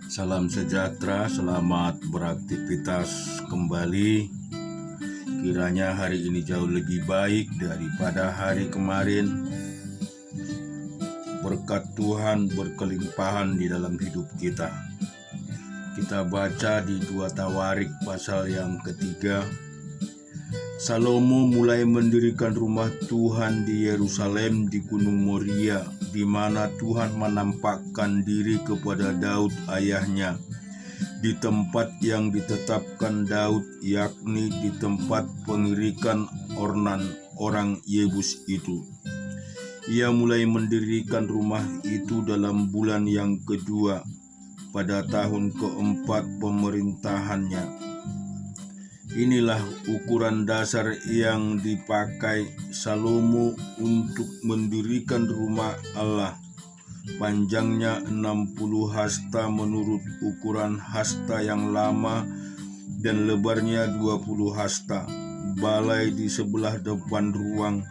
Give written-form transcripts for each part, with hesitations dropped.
Salam sejahtera, selamat beraktivitas kembali. Kiranya hari ini jauh lebih baik daripada hari kemarin. Berkat Tuhan berkelimpahan di dalam hidup kita. Kita baca di 2 Tawarik pasal yang ketiga. Salomo mulai mendirikan rumah Tuhan di Yerusalem di Gunung Moria, di mana Tuhan menampakkan diri kepada Daud ayahnya, di tempat yang ditetapkan Daud, yakni di tempat pengirikan Ornan orang Yebus itu. Ia mulai mendirikan rumah itu dalam bulan yang kedua, pada tahun keempat pemerintahannya. Inilah ukuran dasar yang dipakai Salomo untuk mendirikan rumah Allah. Panjangnya 60 hasta menurut ukuran hasta yang lama dan lebarnya 20 hasta. Balai di sebelah depan ruang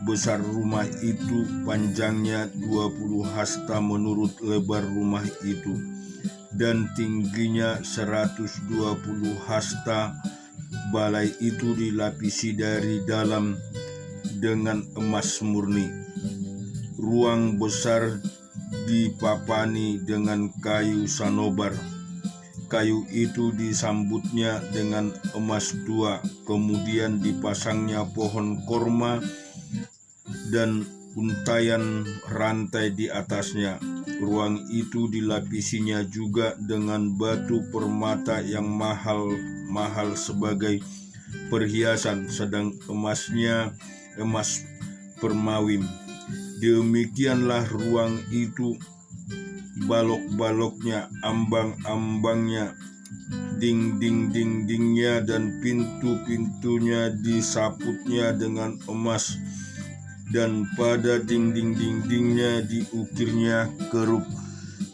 besar rumah itu panjangnya 20 hasta menurut lebar rumah itu, dan tingginya 120 hasta. Balai itu dilapisi dari dalam dengan emas murni. Ruang besar dipapani dengan kayu sanobar. Kayu itu disambutnya dengan emas tua, kemudian dipasangnya pohon korma dan untaian rantai di atasnya. Ruang itu dilapisinya juga dengan batu permata yang mahal sebagai perhiasan, sedang emasnya emas permawim. Demikianlah ruang itu, balok-baloknya, ambang-ambangnya, dinding-dindingnya dan pintu-pintunya disaputnya dengan emas, dan pada dinding-dindingnya diukirnya kerup.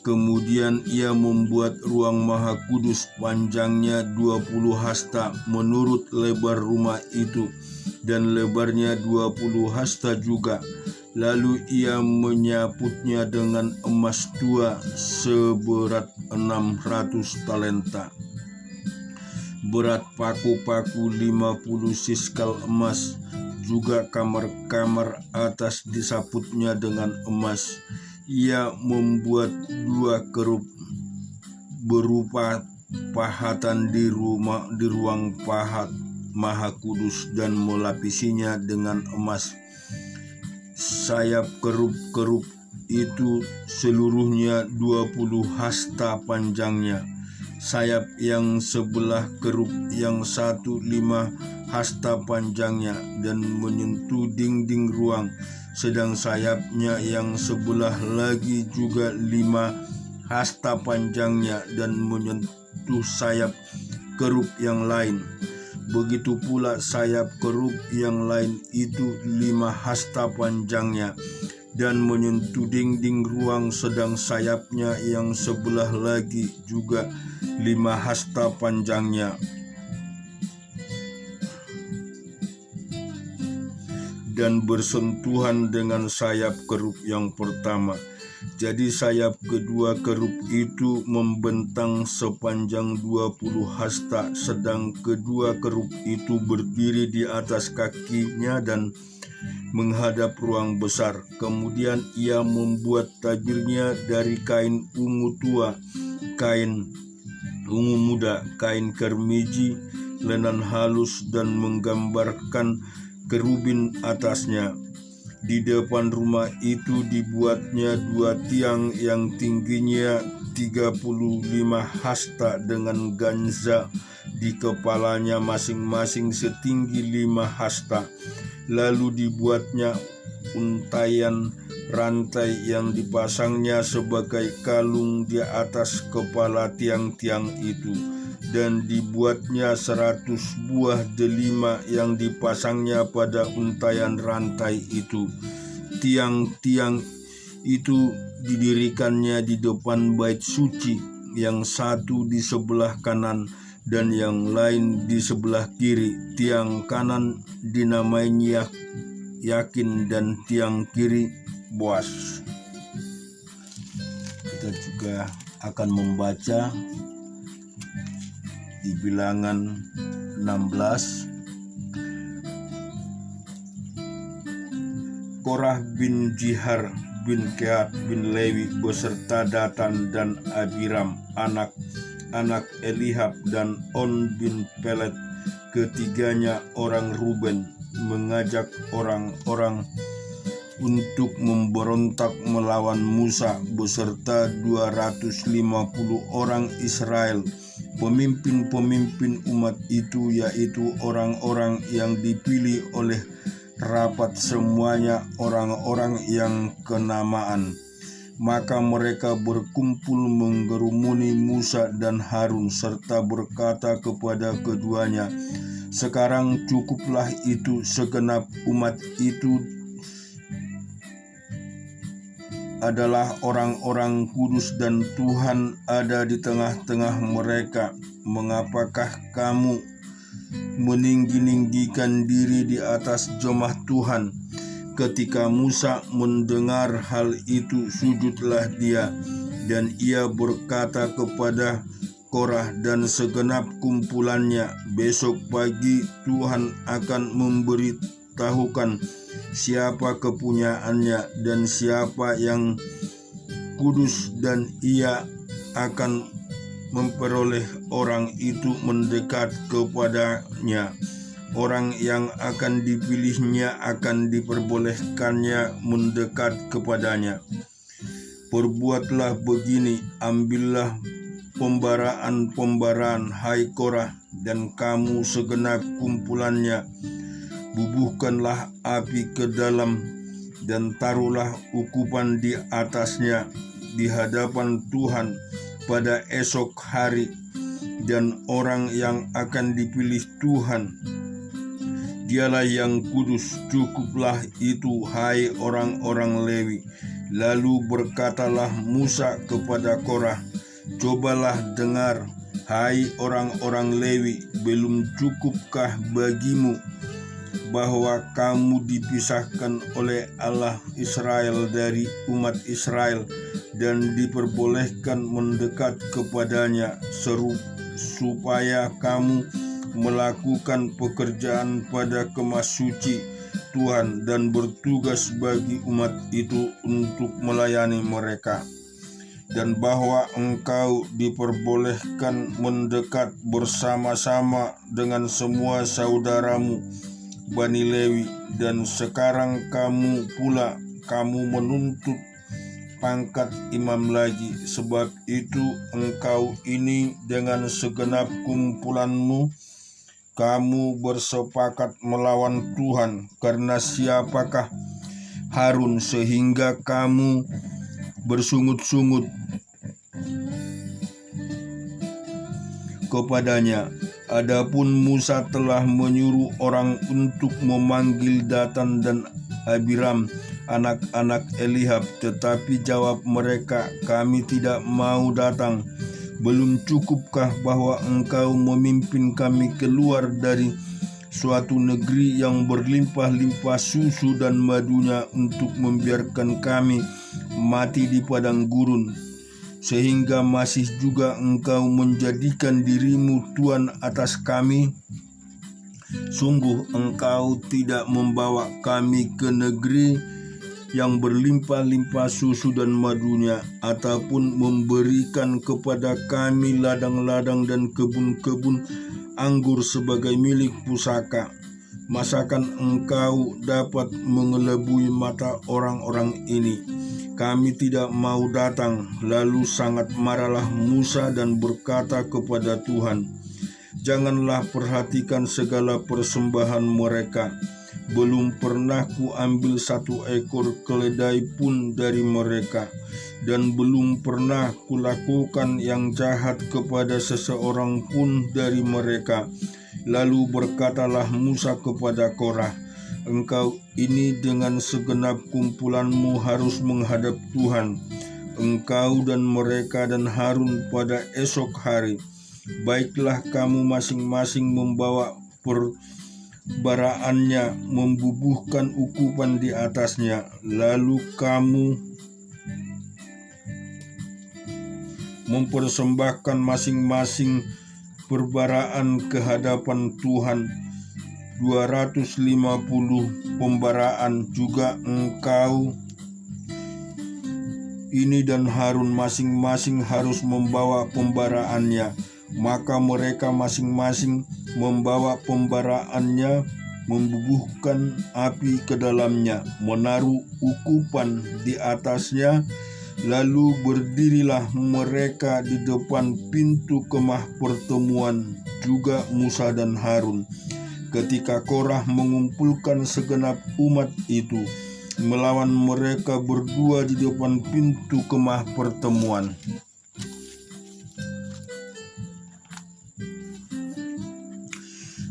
Kemudian ia membuat ruang maha kudus, panjangnya 20 hasta menurut lebar rumah itu, dan lebarnya 20 hasta juga. Lalu ia menyaputnya dengan emas tua seberat 600 talenta. Berat paku-paku 50 siskal emas. Juga kamar-kamar atas disaputnya dengan emas. Ia membuat 2 kerup berupa pahatan di ruang pahat maha kudus dan melapisinya dengan emas. Sayap kerup-kerup itu seluruhnya 20 hasta panjangnya. Sayap yang sebelah kerup yang satu 5 hasta panjangnya dan menyentuh dinding ruang, sedang sayapnya yang sebelah lagi juga 5 hasta panjangnya dan menyentuh sayap kerup yang lain. Begitu pula sayap kerup yang lain itu 5 hasta panjangnya dan menyentuh dinding ruang, sedang sayapnya yang sebelah lagi juga 5 hasta panjangnya. Dan bersentuhan dengan sayap kerup yang pertama. Jadi sayap kedua kerup itu membentang sepanjang 20 hasta, sedang kedua kerup itu berdiri di atas kakinya dan menghadap ruang besar. Kemudian ia membuat tabirnya dari kain ungu tua, kain ungu muda, kain kermiji, lenan halus, dan menggambarkan kerubin atasnya. Di depan rumah itu dibuatnya 2 tiang yang tingginya 35 hasta dengan ganza di kepalanya masing-masing setinggi 5 hasta. Lalu dibuatnya untaian rantai yang dipasangnya sebagai kalung di atas kepala tiang-tiang itu, dan dibuatnya 100 buah delima yang dipasangnya pada untaian rantai itu. Tiang-tiang itu didirikannya di depan bait suci, yang satu di sebelah kanan dan yang lain di sebelah kiri. Tiang kanan dinamainya Yakin dan tiang kiri Boas. Kita juga akan membaca di Bilangan 16. Korah bin Jihar bin Kehat bin Lewi beserta Datan dan Abiram anak-anak Elihab dan On bin Pelet, ketiganya orang Ruben, mengajak orang-orang untuk memberontak melawan Musa beserta 250 orang Israel, pemimpin-pemimpin umat itu, yaitu orang-orang yang dipilih oleh rapat, semuanya orang-orang yang kenamaan. Maka mereka berkumpul menggerumuni Musa dan Harun serta berkata kepada keduanya, "Sekarang cukuplah itu, segenap umat itu adalah orang-orang kudus dan Tuhan ada di tengah-tengah mereka. Mengapakah kamu meninggi-ninggikan diri di atas jemaah Tuhan?" Ketika Musa mendengar hal itu, sujudlah dia, dan ia berkata kepada Korah dan segenap kumpulannya, "Besok pagi Tuhan akan memberitahukan siapa kepunyaannya dan siapa yang kudus, dan ia akan memperoleh orang itu mendekat kepadanya. Orang yang akan dipilihnya akan diperbolehkannya mendekat kepadanya. Perbuatlah begini, ambillah pembaraan-pembaraan, hai Korah, dan kamu segenap kumpulannya. Bubuhkanlah api ke dalam dan taruhlah ukupan di atasnya di hadapan Tuhan pada esok hari, dan orang yang akan dipilih Tuhan, dialah yang kudus. Cukuplah itu, hai orang-orang Lewi." Lalu berkatalah Musa kepada Korah, "Cobalah dengar, hai orang-orang Lewi, belum cukupkah bagimu bahwa kamu dipisahkan oleh Allah Israel dari umat Israel dan diperbolehkan mendekat kepadanya supaya kamu melakukan pekerjaan pada kemah suci Tuhan dan bertugas bagi umat itu untuk melayani mereka, dan bahwa engkau diperbolehkan mendekat bersama-sama dengan semua saudaramu Bani Lewi, dan sekarang kamu menuntut pangkat imam lagi. Sebab itu engkau ini dengan segenap kumpulanmu, kamu bersepakat melawan Tuhan. Karena siapakah Harun sehingga kamu bersungut-sungut kepadanya? Adapun Musa telah menyuruh orang untuk memanggil Datan dan Abiram, anak-anak Elihab, tetapi jawab mereka, "Kami tidak mau datang. Belum cukupkah bahwa engkau memimpin kami keluar dari suatu negeri yang berlimpah-limpah susu dan madunya untuk membiarkan kami mati di padang gurun? Sehingga masih juga engkau menjadikan dirimu tuan atas kami? Sungguh engkau tidak membawa kami ke negeri yang berlimpah-limpah susu dan madunya, ataupun memberikan kepada kami ladang-ladang dan kebun-kebun anggur sebagai milik pusaka. Masakan engkau dapat mengelabui mata orang-orang ini? Kami tidak mau datang." Lalu sangat marahlah Musa dan berkata kepada Tuhan, "Janganlah perhatikan segala persembahan mereka. Belum pernah kuambil satu ekor keledai pun dari mereka, dan belum pernah kulakukan yang jahat kepada seseorang pun dari mereka." Lalu berkatalah Musa kepada Korah, "Engkau ini dengan segenap kumpulanmu harus menghadap Tuhan, engkau dan mereka dan Harun pada esok hari. Baiklah kamu masing-masing membawa perbaraannya, membubuhkan ukupan di atasnya. Lalu kamu mempersembahkan masing-masing perbaraan ke hadapan Tuhan. 250 pembaraan juga engkau ini dan Harun masing-masing harus membawa pembaraannya. Maka mereka masing-masing membawa pembaraannya, membubuhkan api ke dalamnya, menaruh ukupan di atasnya. Lalu berdirilah mereka di depan pintu kemah pertemuan, juga Musa dan Harun. Ketika Korah mengumpulkan segenap umat itu, melawan mereka berdua di depan pintu kemah pertemuan.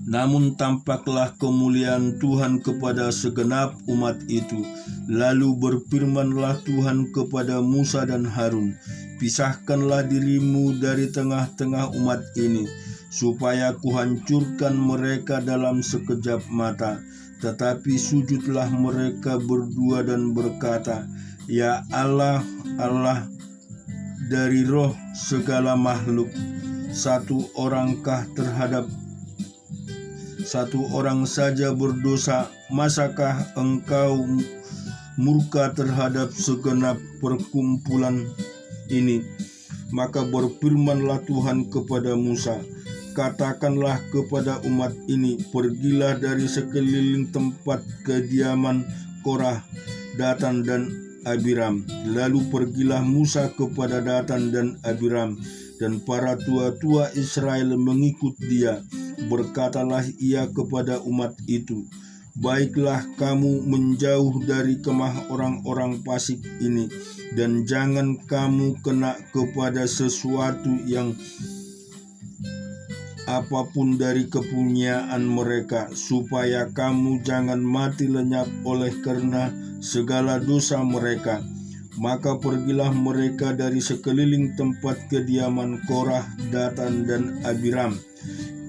Namun tampaklah kemuliaan Tuhan kepada segenap umat itu. Lalu berfirmanlah Tuhan kepada Musa dan Harun, "Pisahkanlah dirimu dari tengah-tengah umat ini, supaya kuhancurkan mereka dalam sekejap mata." Tetapi sujudlah mereka berdua dan berkata, "Ya Allah, Allah dari roh segala makhluk, satu orang saja berdosa, masakah engkau murka terhadap segenap perkumpulan ini?" Maka berfirmanlah Tuhan kepada Musa, "Katakanlah kepada umat ini, pergilah dari sekeliling tempat kediaman Korah, Datan dan Abiram." Lalu pergilah Musa kepada Datan dan Abiram, dan para tua-tua Israel mengikut dia. Berkatalah ia kepada umat itu, "Baiklah kamu menjauh dari kemah orang-orang fasik ini, dan jangan kamu kena kepada sesuatu yang apapun dari kepunyaan mereka, supaya kamu jangan mati lenyap oleh karena segala dosa mereka." Maka pergilah mereka dari sekeliling tempat kediaman Korah, Datan dan Abiram.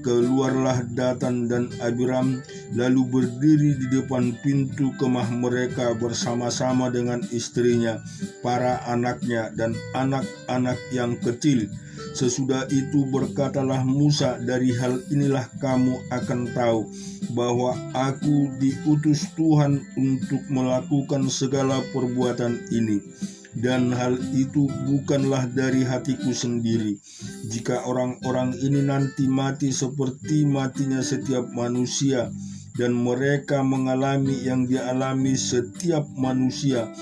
Keluarlah Datan dan Abiram, lalu berdiri di depan pintu kemah mereka bersama-sama dengan istrinya, para anaknya, dan anak-anak yang kecil. Sesudah itu berkatalah Musa, "Dari hal inilah kamu akan tahu bahwa aku diutus Tuhan untuk melakukan segala perbuatan ini. Dan hal itu bukanlah dari hatiku sendiri. Jika orang-orang ini nanti mati seperti matinya setiap manusia, dan mereka mengalami yang dialami setiap manusia,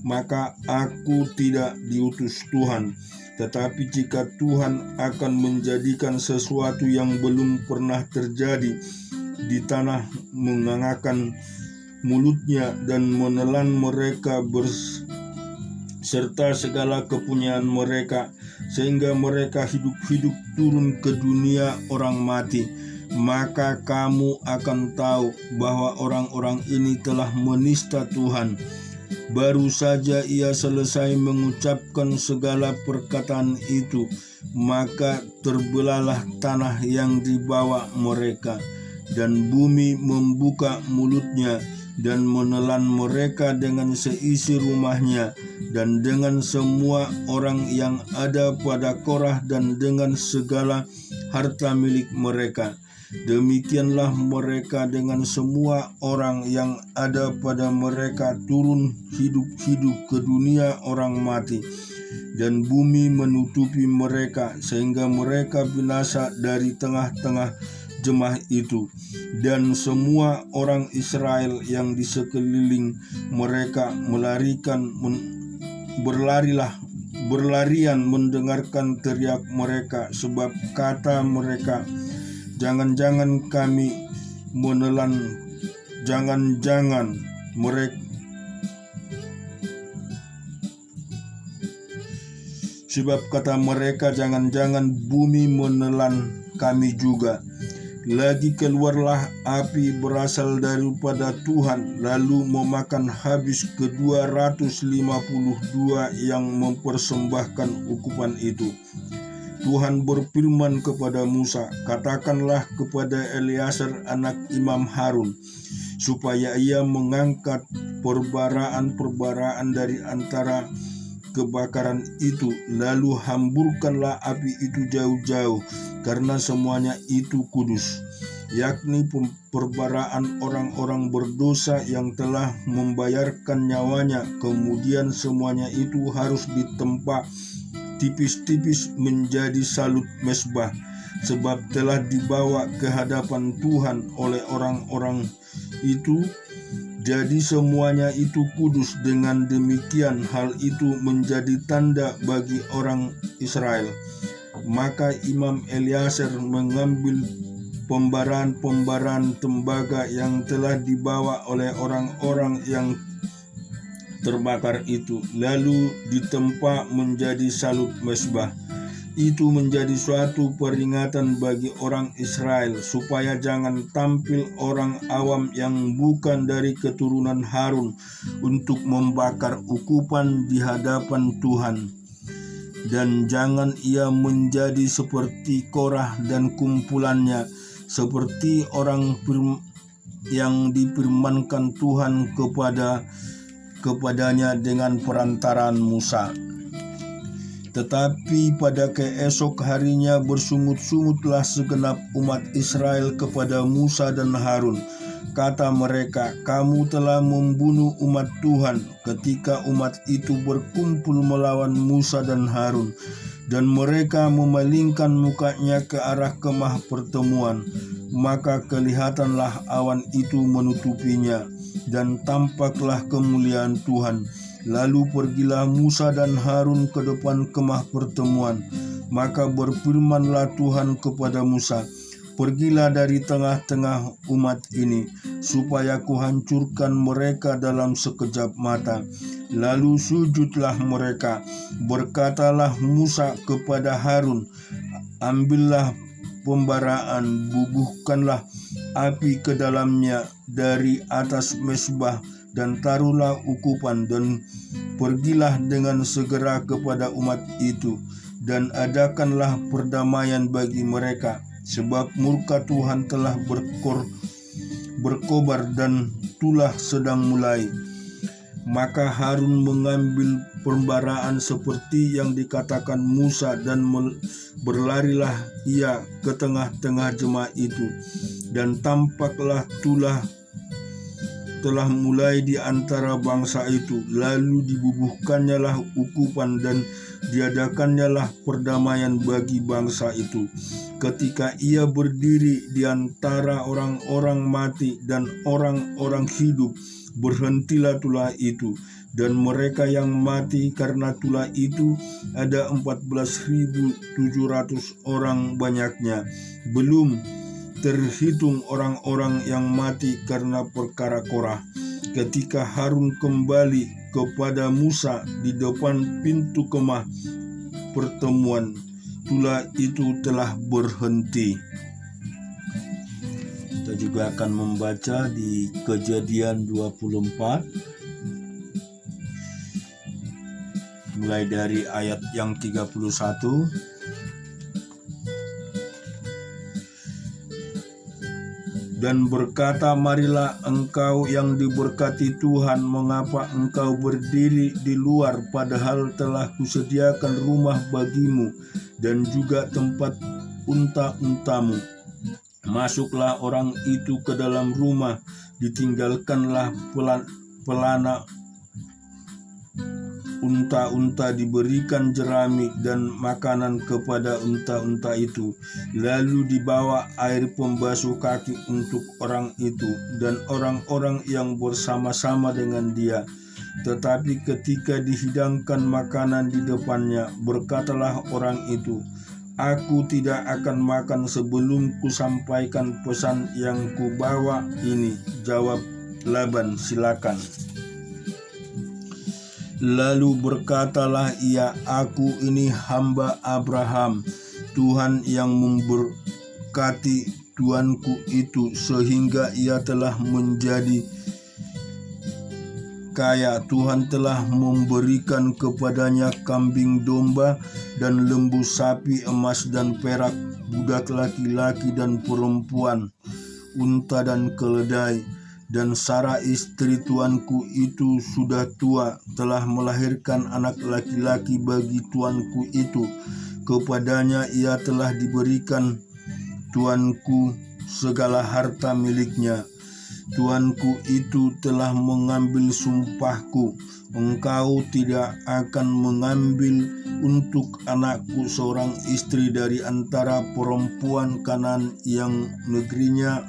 maka aku tidak diutus Tuhan. Tetapi jika Tuhan akan menjadikan sesuatu yang belum pernah terjadi di tanah, mengangkat mulutnya dan menelan mereka serta segala kepunyaan mereka, sehingga mereka hidup-hidup turun ke dunia orang mati, maka kamu akan tahu bahwa orang-orang ini telah menista Tuhan." Baru saja ia selesai mengucapkan segala perkataan itu, maka terbelahlah tanah yang dibawa mereka, dan bumi membuka mulutnya dan menelan mereka dengan seisi rumahnya, dan dengan semua orang yang ada pada Korah, dan dengan segala harta milik mereka. Demikianlah mereka dengan semua orang yang ada pada mereka turun hidup-hidup ke dunia orang mati, dan bumi menutupi mereka, sehingga mereka binasa dari tengah-tengah jemaah itu. Dan semua orang Israel yang di sekeliling mereka berlarian mendengarkan teriak mereka, sebab kata mereka, "Jangan-jangan kami menelan, jangan-jangan mereka." Sebab kata mereka, "Jangan-jangan bumi menelan kami juga." Lagi keluarlah api berasal daripada Tuhan, lalu memakan habis ke-252 yang mempersembahkan ukupan itu. Tuhan berfirman kepada Musa, "Katakanlah kepada Eleazar anak Imam Harun, supaya ia mengangkat perbaraan-perbaraan dari antara kebakaran itu, lalu hamburkanlah api itu jauh-jauh, karena semuanya itu kudus, yakni perbaraan orang-orang berdosa yang telah membayarkan nyawanya. Kemudian semuanya itu harus ditempa tipis-tipis menjadi salut mesbah, sebab telah dibawa ke hadapan Tuhan oleh orang-orang itu. Jadi semuanya itu kudus. Dengan demikian hal itu menjadi tanda bagi orang Israel. Maka Imam Eliaser mengambil pembaran-pembaran tembaga yang telah dibawa oleh orang-orang yang terbakar itu, lalu ditempa menjadi salut mesbah. Itu menjadi suatu peringatan bagi orang Israel, supaya jangan tampil orang awam yang bukan dari keturunan Harun untuk membakar ukupan di hadapan Tuhan. Dan jangan ia menjadi seperti Korah dan kumpulannya, seperti orang yang difirmankan Tuhan kepadanya dengan perantaraan Musa. Tetapi pada keesok harinya bersungut-sungutlah segenap umat Israel kepada Musa dan Harun. Kata mereka, "Kamu telah membunuh umat Tuhan." Ketika umat itu berkumpul melawan Musa dan Harun, dan mereka memalingkan mukanya ke arah kemah pertemuan, maka kelihatanlah awan itu menutupinya, dan tampaklah kemuliaan Tuhan. Lalu pergilah Musa dan Harun ke depan kemah pertemuan. Maka berfirmanlah Tuhan kepada Musa, "Pergilah dari tengah-tengah umat ini, supaya kuhancurkan mereka dalam sekejap mata." Lalu sujudlah mereka. Berkatalah Musa kepada Harun, "Ambillah pembaraan, bubuhkanlah api ke dalamnya dari atas mesbah, dan taruhlah ukupan, dan pergilah dengan segera kepada umat itu, dan adakanlah perdamaian bagi mereka, sebab murka Tuhan telah berkobar dan tulah sedang mulai." Maka Harun mengambil pembaraan seperti yang dikatakan Musa, dan berlarilah ia ke tengah-tengah jemaah itu, dan tampaklah tulah telah mulai di antara bangsa itu. Lalu dibubuhkannyalah ukupan, dan diadakannyalah perdamaian bagi bangsa itu. Ketika ia berdiri di antara orang-orang mati dan orang-orang hidup, berhentilah tulah itu, dan mereka yang mati karena tulah itu ada 14.700 orang banyaknya, belum terhitung orang-orang yang mati karena perkara Korah. Ketika Harun kembali kepada Musa di depan pintu kemah pertemuan, tulah itu telah berhenti. Kita juga akan membaca di Kejadian 24 mulai dari ayat yang 31. Dan berkata, "Marilah engkau yang diberkati Tuhan, mengapa engkau berdiri di luar, padahal telah kusediakan rumah bagimu dan juga tempat unta-untamu. Masuklah orang itu ke dalam rumah, ditinggalkanlah pelana unta-unta, diberikan jerami dan makanan kepada unta-unta itu. Lalu dibawa air pembasuh kaki untuk orang itu dan orang-orang yang bersama-sama dengan dia. Tetapi ketika dihidangkan makanan di depannya, berkatalah orang itu, 'Aku tidak akan makan sebelum kusampaikan pesan yang kubawa ini.' Jawab Laban, 'Silakan.' Lalu berkatalah ia, 'Aku ini hamba Abraham. Tuhan yang memberkati tuanku itu sehingga ia telah menjadi kaya. Tuhan telah memberikan kepadanya kambing domba dan lembu sapi, emas dan perak, budak laki-laki dan perempuan, unta dan keledai, Dan Sarah istri tuanku itu sudah tua, telah melahirkan anak laki-laki bagi tuanku itu. Kepadanya ia telah diberikan tuanku segala harta miliknya. Tuanku itu telah mengambil sumpahku, engkau tidak akan mengambil untuk anakku seorang istri dari antara perempuan Kanaan yang negerinya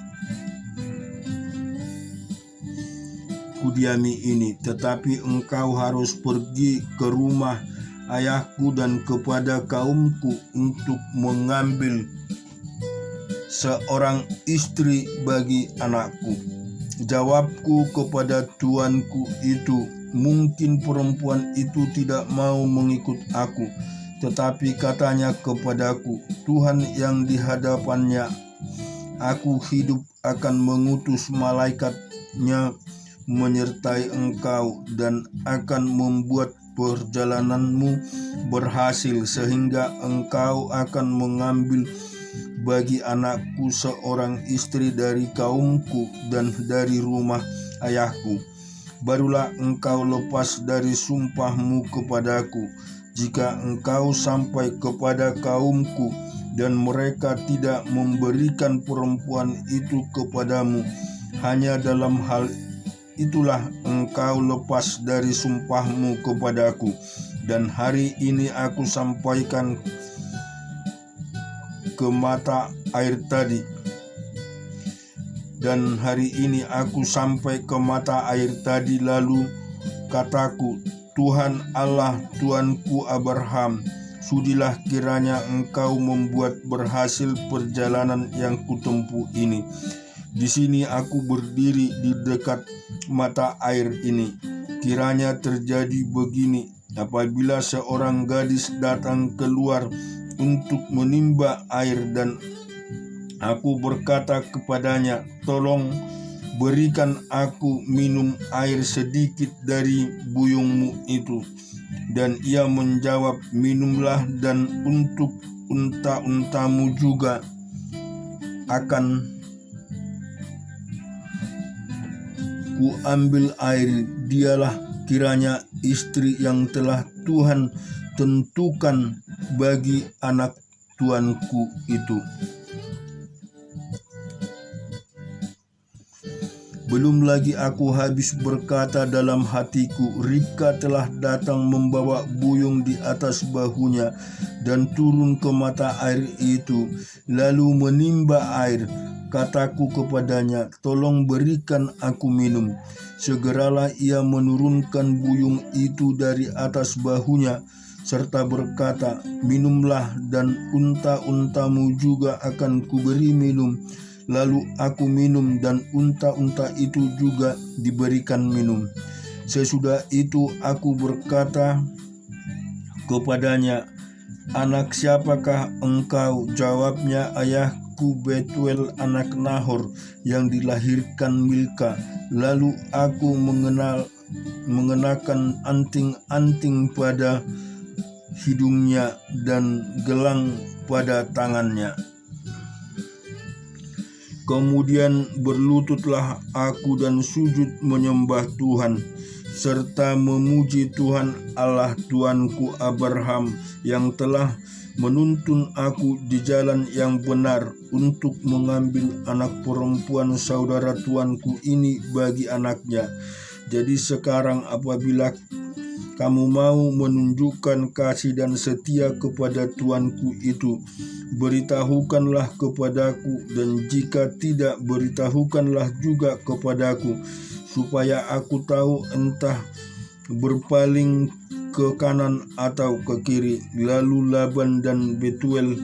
kudiami ini, tetapi engkau harus pergi ke rumah ayahku dan kepada kaumku untuk mengambil seorang istri bagi anakku. Jawabku kepada tuanku itu, mungkin perempuan itu tidak mau mengikut aku, tetapi katanya kepadaku, Tuhan yang di hadapannya aku hidup akan mengutus malaikatnya menyertai engkau dan akan membuat perjalananmu berhasil sehingga engkau akan mengambil bagi anakku seorang istri dari kaumku dan dari rumah ayahku. Barulah engkau lepas dari sumpahmu kepadaku. Jika engkau sampai kepada kaumku dan mereka tidak memberikan perempuan itu kepadamu, hanya dalam hal itulah engkau lepas dari sumpahmu kepadaku. Dan hari ini aku sampaikan ke mata air tadi. Dan hari ini aku sampai ke mata air tadi, lalu kataku, Tuhan Allah Tuanku Abraham, sudilah kiranya engkau membuat berhasil perjalanan yang kutempuh ini. Di sini aku berdiri di dekat mata air ini. Kiranya terjadi begini, apabila seorang gadis datang keluar untuk menimba air dan aku berkata kepadanya, tolong berikan aku minum air sedikit dari buyungmu itu. Dan ia menjawab, minumlah, dan untuk unta-untamu juga akan ku ambil air. Dialah kiranya istri yang telah Tuhan tentukan bagi anak tuanku itu. Belum lagi aku habis berkata dalam hatiku, Ribka telah datang membawa buyung di atas bahunya dan turun ke mata air itu, lalu menimba air. Kataku kepadanya, tolong berikan aku minum. Segeralah ia menurunkan buyung itu dari atas bahunya, serta berkata, minumlah, dan unta-untamu juga akan kuberi minum. Lalu aku minum dan unta-unta itu juga diberikan minum. Sesudah itu aku berkata kepadanya, anak siapakah engkau? Jawabnya, ayahku Betuel anak Nahor yang dilahirkan Milka. Lalu aku mengenakan anting-anting pada hidungnya dan gelang pada tangannya. Kemudian berlututlah aku dan sujud menyembah Tuhan, serta memuji Tuhan Allah Tuanku Abraham yang telah menuntun aku di jalan yang benar untuk mengambil anak perempuan saudara tuanku ini bagi anaknya. Jadi sekarang apabila kamu mau menunjukkan kasih dan setia kepada tuanku itu, beritahukanlah kepadaku, dan jika tidak, beritahukanlah juga kepadaku, supaya aku tahu entah berpaling ke kanan atau ke kiri. Lalu Laban dan Betuel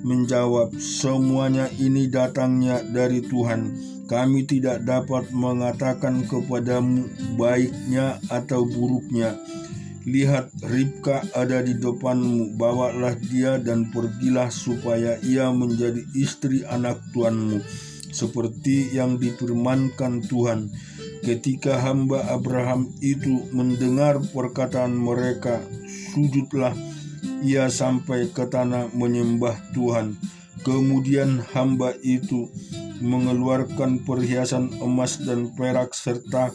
menjawab, semuanya ini datangnya dari Tuhan. Kami tidak dapat mengatakan kepadamu baiknya atau buruknya. Lihat, Ribka ada di depanmu, bawalah dia dan pergilah supaya ia menjadi istri anak tuanmu, seperti yang difirmankan Tuhan. Ketika hamba Abraham itu mendengar perkataan mereka, sujudlah ia sampai ke tanah menyembah Tuhan. Kemudian hamba itu mengeluarkan perhiasan emas dan perak serta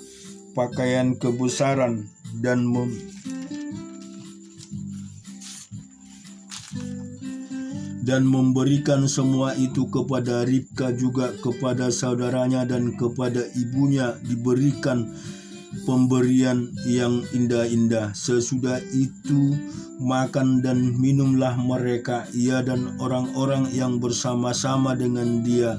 pakaian kebesaran dan memberikan semua itu kepada Ribka, juga kepada saudaranya dan kepada ibunya diberikan pemberian yang indah-indah. Sesudah itu makan dan minumlah mereka, ia dan orang-orang yang bersama-sama dengan dia,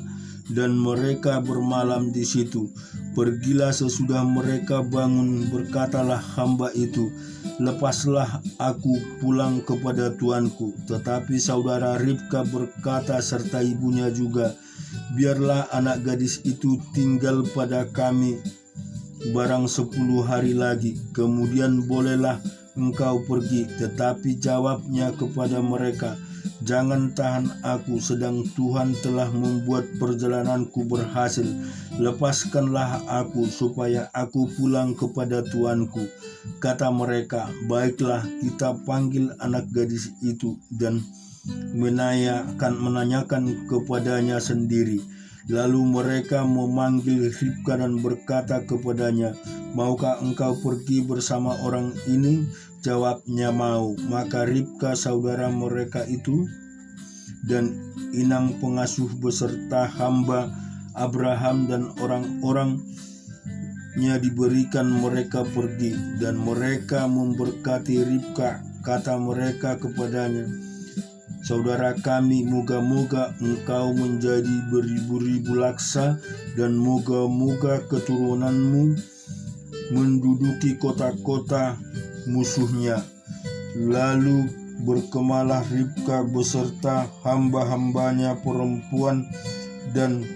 dan mereka bermalam di situ. Pergilah sesudah mereka bangun, berkatalah hamba itu, lepaslah aku pulang kepada tuanku. Tetapi saudara Ribka berkata serta ibunya juga, biarlah anak gadis itu tinggal pada kami barang 10 hari lagi, kemudian bolehlah engkau pergi. Tetapi jawabnya kepada mereka, jangan tahan aku, sedang Tuhan telah membuat perjalananku berhasil. Lepaskanlah aku supaya aku pulang kepada tuanku. Kata mereka, baiklah, kita panggil anak gadis itu dan menanyakan kepadanya sendiri. Lalu mereka memanggil Ribka dan berkata kepadanya, maukah engkau pergi bersama orang ini? Jawabnya, mau. Maka Ribka saudara mereka itu dan inang pengasuh beserta hamba Abraham dan orang-orangnya diberikan mereka pergi. Dan mereka memberkati Ribka. Kata mereka kepadanya, saudara kami, moga-moga engkau menjadi beribu-ribu laksa, dan moga-moga keturunanmu menduduki kota-kota musuhnya. Lalu berkemalah Ribka beserta hamba-hambanya perempuan, dan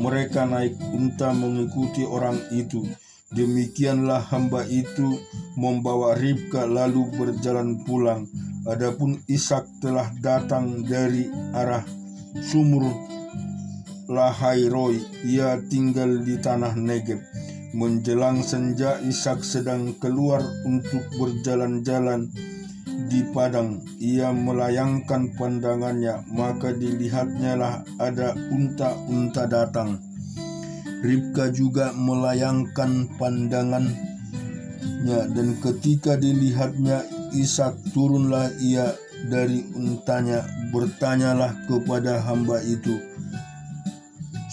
mereka naik unta mengikuti orang itu. Demikianlah hamba itu membawa Ribka lalu berjalan pulang. Adapun Ishak telah datang dari arah sumur Lahairoi, ia tinggal di tanah Negeb. Menjelang senja Ishak sedang keluar untuk berjalan-jalan di padang. Ia melayangkan pandangannya, maka dilihatnya lah ada unta-unta datang. Ribka juga melayangkan pandangannya, dan ketika dilihatnya Ishak, turunlah ia dari untanya. Bertanyalah kepada hamba itu,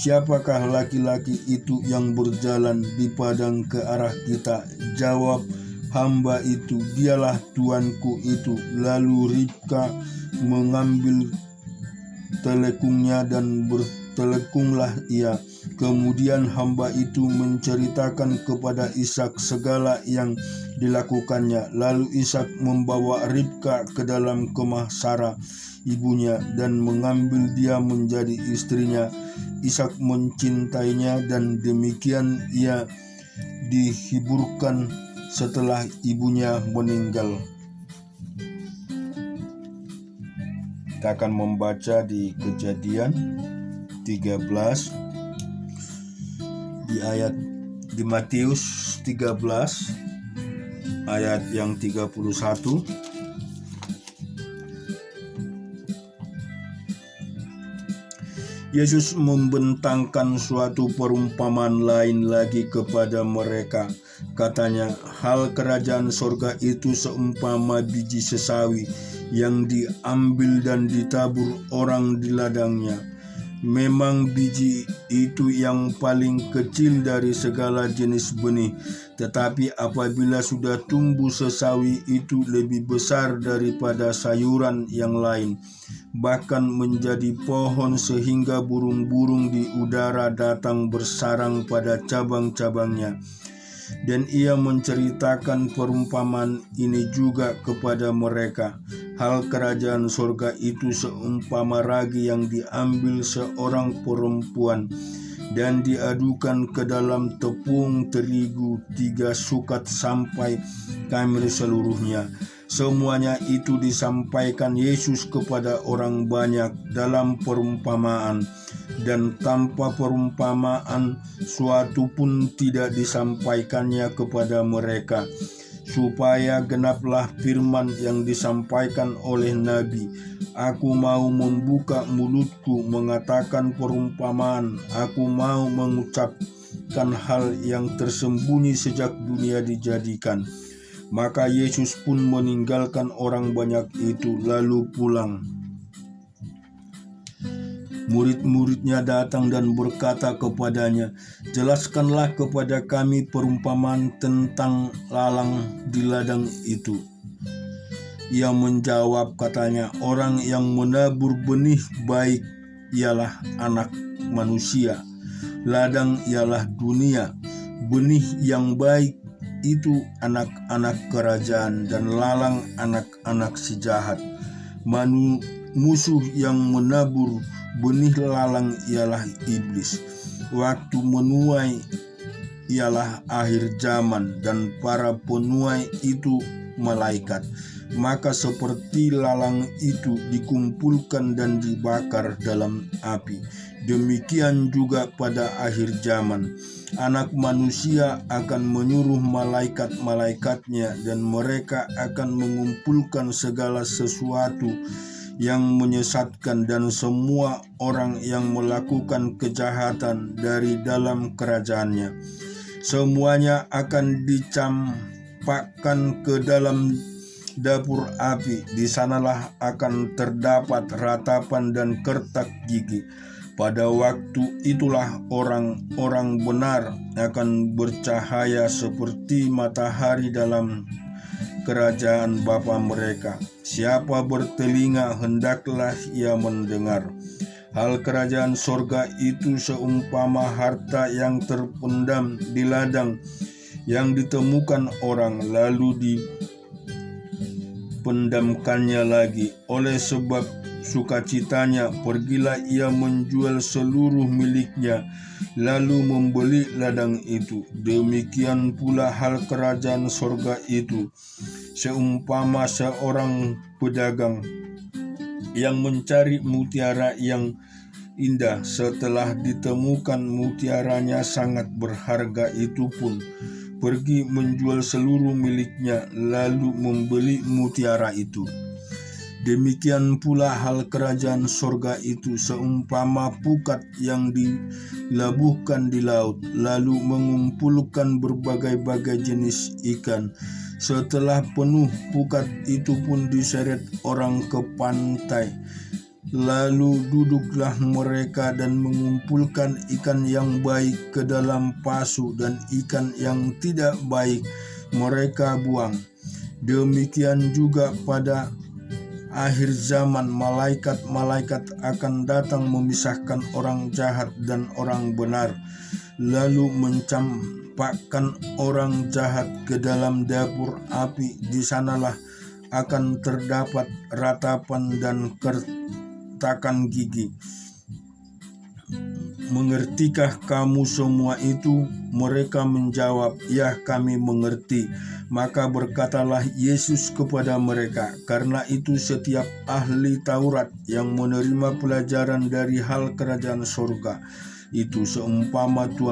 siapakah laki-laki itu yang berjalan di padang ke arah kita? Jawab hamba itu, dialah tuanku itu. Lalu Ribka mengambil telekungnya dan bertelekunglah ia. Kemudian hamba itu menceritakan kepada Ishak segala yang dilakukannya. Lalu Ishak membawa Ribka ke dalam kemah Sarah ibunya dan mengambil dia menjadi istrinya. Ishak mencintainya, dan demikian ia dihiburkan setelah ibunya meninggal. Kita akan membaca di Kejadian 13 di Matius 13 ayat yang 31. Yesus membentangkan suatu perumpamaan lain lagi kepada mereka. Katanya, hal kerajaan sorga itu seumpama biji sesawi yang diambil dan ditabur orang di ladangnya. Memang biji itu yang paling kecil dari segala jenis benih, tetapi apabila sudah tumbuh, sesawi itu lebih besar daripada sayuran yang lain, bahkan menjadi pohon sehingga burung-burung di udara datang bersarang pada cabang-cabangnya. Dan ia menceritakan perumpamaan ini juga kepada mereka. Hal kerajaan sorga itu seumpama ragi yang diambil seorang perempuan dan diadukan ke dalam tepung terigu 3 sukat sampai kamir seluruhnya. Semuanya itu disampaikan Yesus kepada orang banyak dalam perumpamaan, dan tanpa perumpamaan suatu pun tidak disampaikannya kepada mereka. supaya genaplah firman yang disampaikan oleh Nabi. Aku mau membuka mulutku mengatakan perumpamaan, aku mau mengucapkan hal yang tersembunyi sejak dunia dijadikan. Maka Yesus pun meninggalkan orang banyak itu lalu pulang. Murid-muridnya datang dan berkata kepadanya, "Jelaskanlah kepada kami perumpamaan tentang lalang di ladang itu." Ia menjawab, katanya, "Orang yang menabur benih baik ialah anak manusia. Ladang ialah dunia. Benih yang baik itu anak-anak kerajaan dan lalang anak-anak si jahat. Musuh yang menabur benih lalang ialah iblis. Waktu menuai ialah akhir zaman dan para penuai itu malaikat. Maka seperti lalang itu dikumpulkan dan dibakar dalam api, demikian juga pada akhir zaman. Anak manusia akan menyuruh malaikat-malaikatnya dan mereka akan mengumpulkan segala sesuatu yang menyesatkan dan semua orang yang melakukan kejahatan dari dalam kerajaannya. Semuanya akan dicampakkan ke dalam dapur api. Di sanalah akan terdapat ratapan dan kertak gigi. Pada waktu itulah orang-orang benar akan bercahaya seperti matahari dalam kerajaan Bapa mereka. Siapa bertelinga, hendaklah ia mendengar. Hal kerajaan sorga itu seumpama harta yang terpendam di ladang yang ditemukan orang, lalu dipendamkannya lagi. Oleh sebab sukacitanya, pergilah ia menjual seluruh miliknya, lalu membeli ladang itu. Demikian pula hal kerajaan sorga itu, seumpama seorang pedagang yang mencari mutiara yang indah. Setelah ditemukan mutiaranya sangat berharga, itu pun pergi menjual seluruh miliknya, lalu membeli mutiara itu. Demikian pula hal kerajaan sorga itu, seumpama pukat yang dilabuhkan di laut, lalu mengumpulkan berbagai-bagai jenis ikan. Setelah penuh, pukat itu pun diseret orang ke pantai. Lalu duduklah mereka dan mengumpulkan ikan yang baik ke dalam pasu, dan ikan yang tidak baik mereka buang. Demikian juga pada akhir zaman, malaikat-malaikat akan datang memisahkan orang jahat dan orang benar, lalu mencampakkan orang jahat ke dalam dapur api. Di sanalah akan terdapat ratapan dan kertakan gigi. Mengertikah kamu semua itu? Mereka menjawab, "Ya, kami mengerti." Maka berkatalah Yesus kepada mereka, "Karena itu setiap ahli Taurat yang menerima pelajaran dari hal kerajaan sorga itu seumpama Tuhan